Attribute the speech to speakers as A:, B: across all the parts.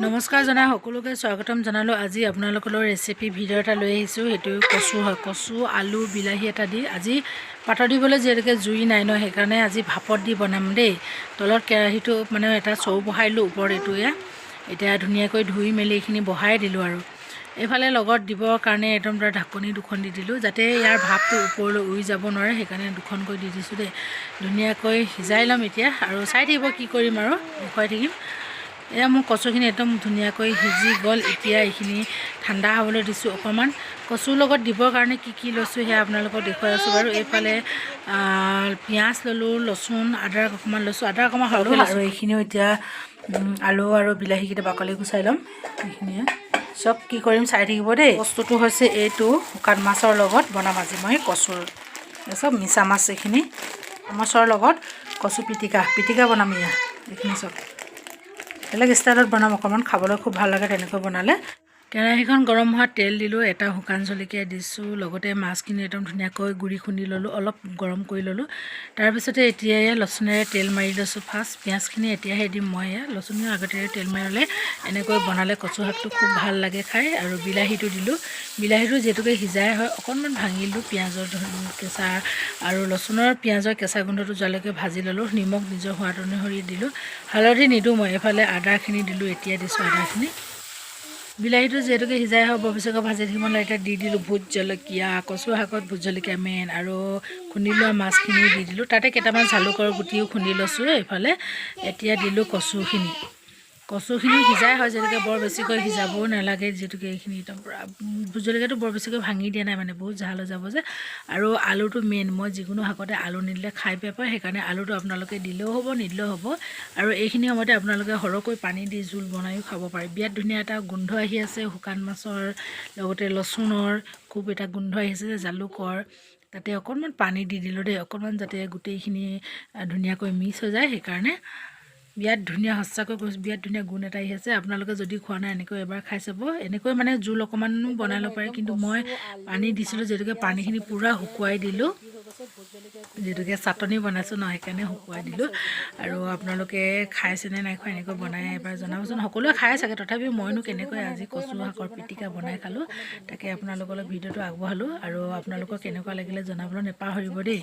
A: নমস্কাৰ জনাই সকলোকে স্বাগতম জনালো। আজি আপোনালোকৰ ৰেচিপি ভিডিঅ' এটা লৈ আহিছোঁ। সেইটো কচু হয়। কচু আলু বিলাহী এটা দি আজি পাতত দিবলৈ যিহেতুকে জুই নাই ন, সেইকাৰণে আজি ভাপত দি বনাম দেই। তলত কেৰাহীটো মানে এটা চৌ বহাই দিলোঁ, ওপৰত এইটোৱে এতিয়া ধুনীয়াকৈ ধুই মেলি এইখিনি বহাই দিলোঁ। আৰু এইফালে লগত দিবৰ কাৰণে একদম তাৰ ঢাকনি দুখন দি দিলোঁ, যাতে ইয়াৰ ভাপটো ওপৰলৈ উৰি যাব নোৱাৰে। সেইকাৰণে দুখনকৈ দি দিছোঁ দেই। ধুনীয়াকৈ সিজাই ল'ম এতিয়া, আৰু চাই থাকিব কি কৰিম আৰু দেখুৱাই থাকিম। এয়া মোৰ কচুখিনি একদম ধুনীয়াকৈ সিজি গ'ল। এতিয়া এইখিনি ঠাণ্ডা হ'বলৈ দিছোঁ অকণমান। কচুৰ লগত দিবৰ কাৰণে কি লৈছোঁ সেয়া আপোনালোকক দেখুৱাই আছোঁ বাৰু। এইফালে পিঁয়াজ ল'লোঁ, লচুন আদা অকণমান লৈছোঁ, আদা অকণমান সৰহকৈ লৈছোঁ। আৰু এইখিনিও এতিয়া আলু আৰু বিলাহীকেইটা বাকলি গুচাই ল'ম। এইখিনিয়ে চব কি কৰিম চাই থাকিব দেই। বস্তুটো হৈছে এইটো শুকান মাছৰ লগত বনাম আজি মই কচুৰ চব মিছা মাছ। এইখিনি মাছৰ লগত কচু পিটিকা বনাম। এইখিনি চব বেলেগ ষ্টাইলত বনাম, অকণমান খাবলৈ খুব ভাল লাগে তেনেকৈ বনালে। কেৰাহীখন গৰম হোৱাত তেল দিলোঁ, এটা শুকান জলকীয়া দিছোঁ, লগতে মাছখিনি একদম ধুনীয়াকৈ গুড়ি খুন্দি ল'লোঁ, অলপ গৰম কৰি ল'লোঁ। তাৰপিছতে এতিয়া লচুনেৰে তেল মাৰি লৈছোঁ। ফাৰ্ষ্ট পিঁয়াজখিনি এতিয়াহে দিম মই। লচুনে আগতেৰে তেল মাৰিলে এনেকৈ বনালে কচু শাকটো খুব ভাল লাগে খাই। আৰু বিলাহীটো দিলোঁ, বিলাহীটো যিহেতুকে সিজাই হয় অকণমান ভাঙিলোঁ। পিঁয়াজৰ কেঁচা আৰু লচুনৰ পিঁয়াজৰ কেঁচা গোন্ধটো যোৱালৈকে ভাজি ল'লোঁ। নিমখ নিজৰ সোৱাদ অনুসৰি দিলোঁ, হালধি নিদিওঁ মই। এইফালে আদাখিনি দিলোঁ, এতিয়া দিছোঁ আদাখিনি। বিলাহীটো যিহেতুকে সিজাই হয় বৰ বেছিকৈ ভাজি থাকিব নালাগে। এতিয়া দি দিলোঁ ভোট জলকীয়া, কচু শাকত ভোট জলকীয়া মেইন, আৰু খুন্দি লোৱা মাছখিনি দি দিলোঁ। তাতে কেইটামান জালুকৰ গুটিও খুন্দি লৈছোঁ এইফালে। এতিয়া দিলোঁ কচুখিনি সিজাই হয় যিহেতুকে বৰ বেছিকৈ সিজাবও নালাগে। যিহেতুকে এইখিনি একদম পূৰা ভোট জলকীয়াটো বৰ বেছিকৈ ভাঙি দিয়া নাই, মানে বহুত জাল হৈ যাব যে। আৰু আলুটো মেইন, মই যিকোনো শাকতে আলু নিদিলে খাই বেয়া পায়, সেইকাৰণে আলুটো আপোনালোকে দিলেও হ'ব নিদিলেও হ'ব। আৰু এইখিনি সময়তে আপোনালোকে সৰহকৈ পানী দি জোল বনায়ো খাব পাৰে। বিৰাট ধুনীয়া এটা গোন্ধ আহি আছে শুকান মাছৰ লগতে লচুনৰ খুব এটা গোন্ধ আহিছে, জালুকৰ। তাতে অকণমান পানী দি দিলোঁ দেই, অকণমান যাতে গোটেইখিনি ধুনীয়াকৈ মিক্স হৈ যায়। সেইকাৰণে বিৰাট ধুনীয়া, সঁচাকৈ কৈছোঁ বিৰাট ধুনীয়া গুণ এটা আহি আছে। আপোনালোকে যদি খোৱা নাই এনেকৈ এবাৰ খাই চাব। এনেকৈ মানে জোল অকণমানো বনাই ল'ব পাৰে, কিন্তু মই পানী দিছিলোঁ যিহেতুকে পানীখিনি পূৰা শুকুৱাই দিলোঁ। যিহেতুকে চাটনি বনাইছোঁ ন, সেইকাৰণে শুকুৱাই দিলোঁ। আৰু আপোনালোকে খাইছেনে নাই খোৱা এনেকৈ বনাই এবাৰ জনাবচোন। সকলোৱে খাই চাগে, তথাপিও মইনো কেনেকৈ আজি কচু শাকৰ পিটিকা বনাই খালোঁ, তাকে আপোনালোকৰ ভিডিঅ'টো আগবঢ়ালোঁ। আৰু আপোনালোকৰ কেনেকুৱা লাগিলে জনাবলৈ নেপাহৰিব দেই।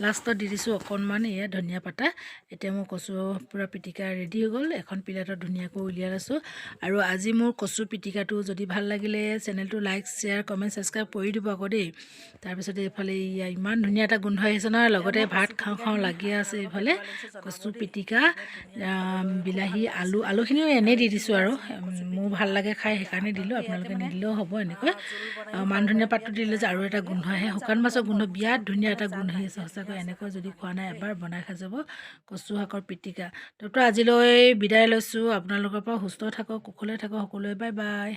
A: লাষ্টত দি দিছোঁ অকণমান ধনিয়া পাতা। এতিয়া মোৰ কচু পূৰা পিটিকা ৰেডি হৈ গ'ল। এখন প্লেটত ধুনীয়াকৈ উলিয়াই লৈছোঁ। আৰু আজি মোৰ কচু পিটিকাটো যদি ভাল লাগিলে চেনেলটো লাইক শ্বেয়াৰ কমেণ্ট ছাবস্ক্ৰাইব কৰি দিব আকৌ দেই। তাৰপিছতে এইফালে ইমান ধুনীয়া এটা গোন্ধ আহিছে নহয়, লগতে ভাত খাওঁ লাগি আছে। এইফালে কচু পিটিকা, বিলাহী আলুখিনিও এনেই দি দিছোঁ, আৰু মোৰ ভাল লাগে খাই সেইকাৰণে দিলোঁ। আপোনালোকে নিদিলেও হ'ব এনেকৈ। মান ধনিয়া পাতটো দিলে যে আৰু এটা গোন্ধ আহে, শুকান মাছৰ গোন্ধ, বিৰাট ধুনীয়া এটা গোন্ধ আহি আছে সঁচাকৈ। এনেকৈ যদি খোৱা নাই এবাৰ বনাই খাই যাব কচু শাকৰ পিটিকা। তো আজিলৈ বিদায় লৈছোঁ আপোনালোকৰ পৰা। সুস্থ থাকক, কুশলে থাকক সকলোৱে। Bye bye.